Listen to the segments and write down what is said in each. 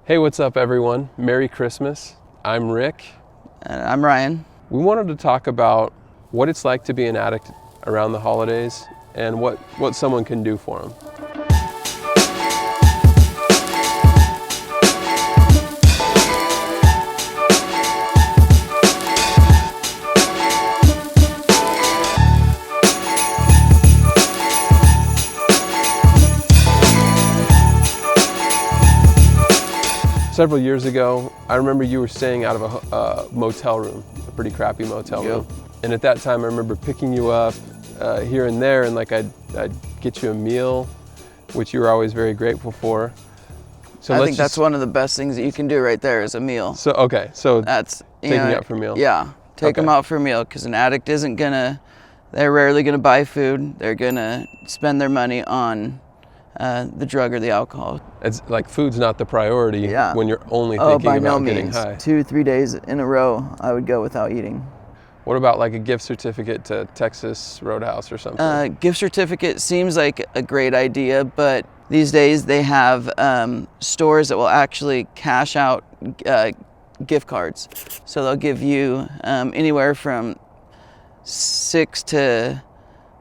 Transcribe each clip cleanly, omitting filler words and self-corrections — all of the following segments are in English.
Hey, what's up everyone? Merry Christmas. I'm Rick. And I'm Ryan. We wanted to talk about what it's like to be an addict around the holidays and what someone can do for them. Several years ago, I remember you were staying out of a motel room, a pretty crappy motel room. And at that time, I remember picking you up here and there, and I'd get you a meal, which you were always very grateful for. So I think that's one of the best things that you can do right there is a meal. So that's taking you out for a meal. Yeah, take them out for a meal, because an addict they're rarely gonna buy food. They're gonna spend their money on the drug or the alcohol. It's like food's not the priority when you're only thinking about getting high. 2-3 days in a row, I would go without eating. What about like a gift certificate to Texas Roadhouse or something? Gift certificate seems like a great idea, but these days they have stores that will actually cash out gift cards. So they'll give you anywhere from 60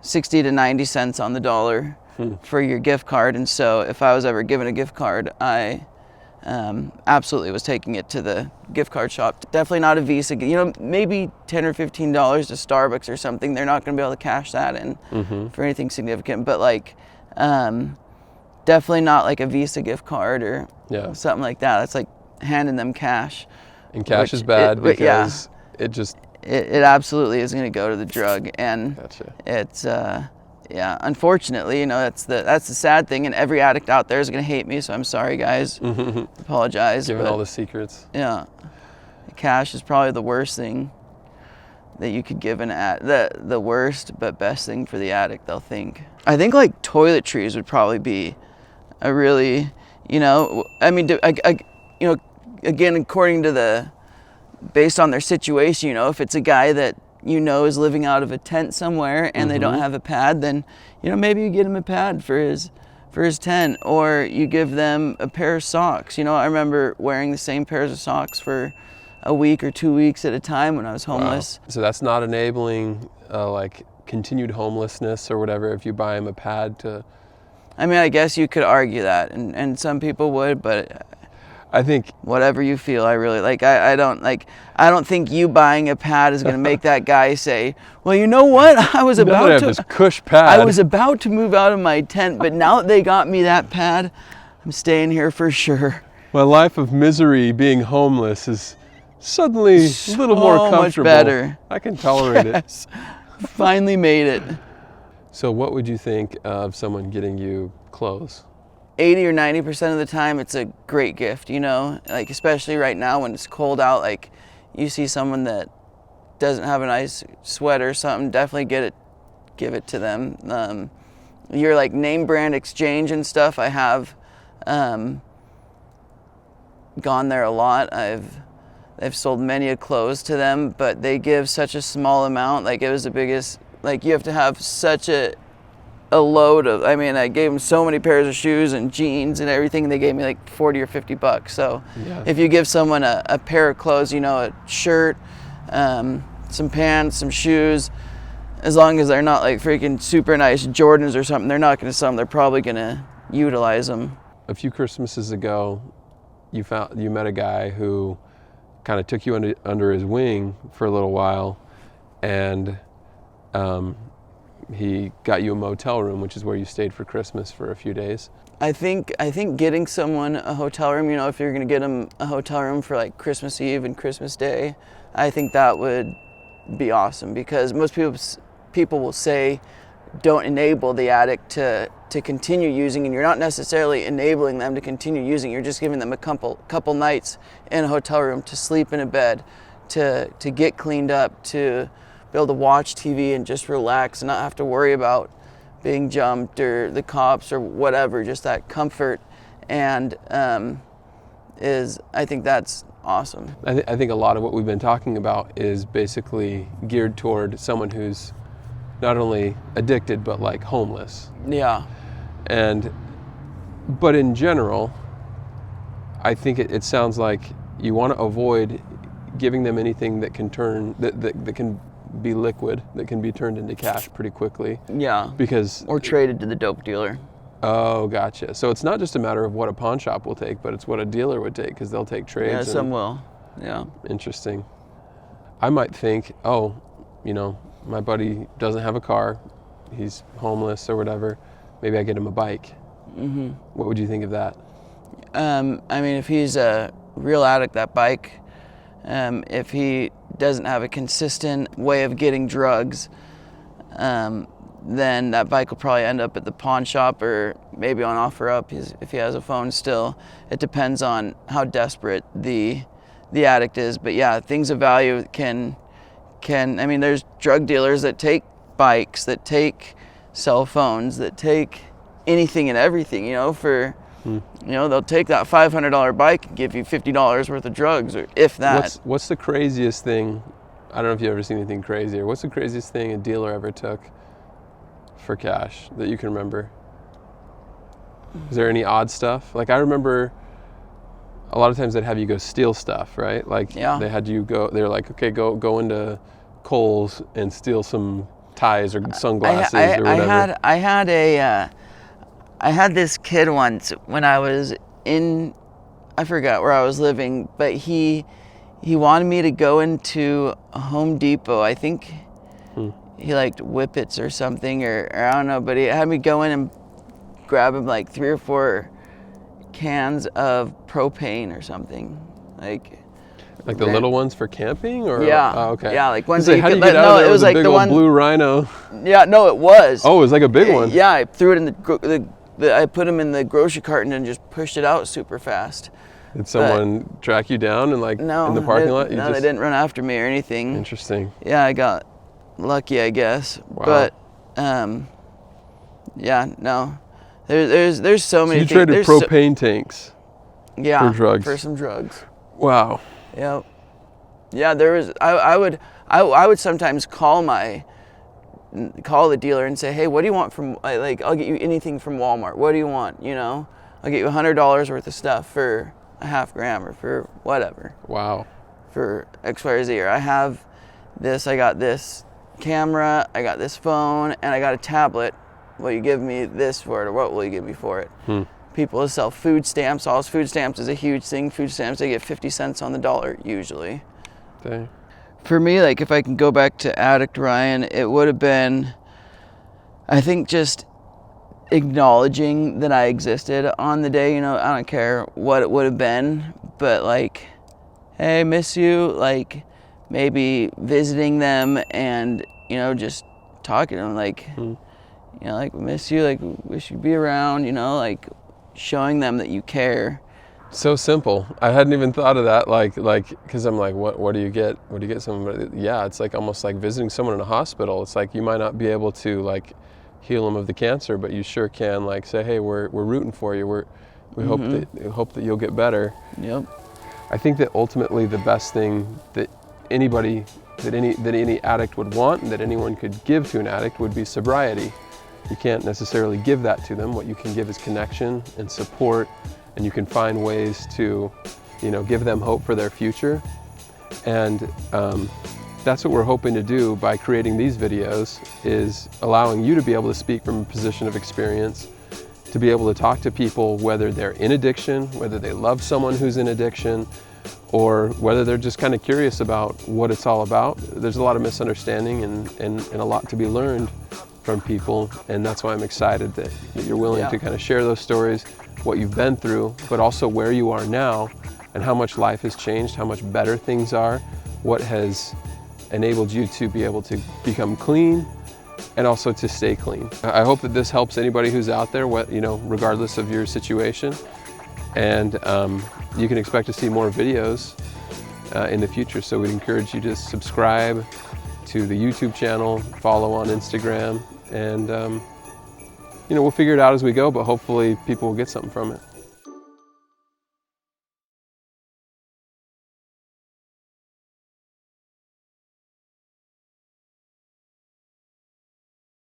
to 90 cents on the dollar for your gift card. And so if I was ever given a gift card, I absolutely was taking it to the gift card shop. Definitely not a Visa. Maybe $10 or $15 to Starbucks or something. They're not going to be able to cash that in for anything significant. But definitely not like a Visa gift card or something like that. It's like handing them cash. And cash is bad because it absolutely is going to go to the drug. And it's unfortunately, that's the sad thing, and every addict out there is going to hate me, so I'm sorry, guys. Apologize. Giving all the secrets. Yeah. Cash is probably the worst thing that you could give the worst but best thing for the addict, they'll think. I think like toiletries would probably be a really, again, according to based on their situation, if it's a guy that is living out of a tent somewhere and they don't have a pad, then maybe you get him a pad for his tent, or you give them a pair of socks. I remember wearing the same pairs of socks for a week or 2 weeks at a time when I was homeless. Wow. So that's not enabling like continued homelessness or whatever if you buy him a pad to... I guess you could argue that, and some people would, but I think whatever you feel, I really I don't think you buying a pad is going to make that guy say, well, you know what? I was about to this cush pad. I was about to move out of my tent, but now that they got me that pad, I'm staying here for sure. My life of misery being homeless is suddenly a little more comfortable. Much better. I can tolerate it. Finally made it. So what would you think of someone getting you clothes? 80 or 90% of the time, it's a great gift, especially right now when it's cold out. You see someone that doesn't have a nice sweater or something, definitely give it to them. Your name brand exchange and stuff, I have gone there a lot. I've sold many a clothes to them, but they give such a small amount. It was the biggest, you have to have such a load of, I gave them so many pairs of shoes and jeans and everything. They gave me like 40 or 50 bucks. So if you give someone a pair of clothes, a shirt, some pants, some shoes, as long as they're not like freaking super nice Jordans or something, they're not going to sell them. They're probably going to utilize them. A few Christmases ago, you met a guy who kind of took you under his wing for a little while, and he got you a motel room, which is where you stayed for Christmas for a few days. I think getting someone a hotel room, if you're going to get them a hotel room for like Christmas Eve and Christmas Day, I think that would be awesome, because most people will say don't enable the addict to continue using, and you're not necessarily enabling them to continue using. You're just giving them a couple nights in a hotel room to sleep in a bed, to get cleaned up, to be able to watch TV and just relax and not have to worry about being jumped or the cops or whatever. Just that comfort, and I think that's awesome. I think a lot of what we've been talking about is basically geared toward someone who's not only addicted but like homeless. Yeah. But in general, I think it sounds like you want to avoid giving them anything that can that can be liquid, that can be turned into cash pretty quickly. Yeah. Because or traded to the dope dealer. Oh, gotcha. So it's not just a matter of what a pawn shop will take, but it's what a dealer would take, because they'll take trades. Yeah, some will. Yeah. Interesting. I might think, oh, my buddy doesn't have a car, he's homeless or whatever. Maybe I get him a bike. Mm-hmm. What would you think of that? I mean, if he's a real addict, that bike, if he doesn't have a consistent way of getting drugs, then that bike will probably end up at the pawn shop or maybe on OfferUp if he has a phone still. It depends on how desperate the addict is. But yeah, things of value can I mean, there's drug dealers that take bikes, that take cell phones, that take anything and everything, they'll take that $500 bike and give you $50 worth of drugs, or if that. What's the craziest thing? I don't know if you've ever seen anything crazier. What's the craziest thing a dealer ever took for cash that you can remember? Is there any odd stuff? Like, I remember a lot of times they'd have you go steal stuff, right? Like, yeah. They had you go, they're like, okay, go into Kohl's and steal some ties or sunglasses or whatever. I had this kid once when I was I forgot where I was living, but he wanted me to go into a Home Depot. I think he liked Whippets or something, or I don't know, but he had me go in and grab him like 3 or 4 cans of propane or something. Like the little ones for camping, or yeah, okay, yeah, like ones that you could let. No, it was like big the old one blue Rhino. Yeah, no, it was. Oh, it was like a big one. Yeah, I threw it in I put him in the grocery carton and just pushed it out super fast. Did someone track you down and in the parking lot? No, they didn't run after me or anything. Interesting. Yeah, I got lucky, I guess. Wow. But yeah, no, there's so many. So you traded propane tanks. Yeah, for drugs. For some drugs. Wow. Yep. Yeah, there was. I would sometimes call the dealer and say, hey, what do you want from, like, I'll get you anything from Walmart. What do you want? I'll get you $100 worth of stuff for a half gram or for whatever. Wow. For X, Y, or Z. Or I have this, I got this camera, I got this phone, and I got a tablet. Will you give me this for it, or what will you give me for it? People sell food stamps. All food stamps is a huge thing. Food stamps, they get 50 cents on the dollar usually. Dang. For me, like, if I can go back to Addict Ryan, it would have been, I think, just acknowledging that I existed on the day. I don't care what it would have been, but like, hey, miss you, like maybe visiting them and, just talking to them, like, like, miss you, like, wish you'd be around, like showing them that you care. So simple. I hadn't even thought of that. Like, because I'm like, what do you get? What do you get someone? Yeah, it's like almost like visiting someone in a hospital. It's like you might not be able to like heal them of the cancer, but you sure can like say, hey, we're rooting for you. We hope that you'll get better. Yep. I think that ultimately the best thing that any addict would want, and that anyone could give to an addict, would be sobriety. You can't necessarily give that to them. What you can give is connection and support. And you can find ways to, give them hope for their future. And that's what we're hoping to do by creating these videos, is allowing you to be able to speak from a position of experience, to be able to talk to people, whether they're in addiction, whether they love someone who's in addiction, or whether they're just kind of curious about what it's all about. There's a lot of misunderstanding and a lot to be learned from people. And that's why I'm excited that you're willing to kind of share those stories, what you've been through, but also where you are now and how much life has changed, how much better things are, what has enabled you to be able to become clean and also to stay clean. I hope that this helps anybody who's out there, regardless of your situation. And you can expect to see more videos in the future. So we'd encourage you to subscribe to the YouTube channel, follow on Instagram, and we'll figure it out as we go, but hopefully people will get something from it.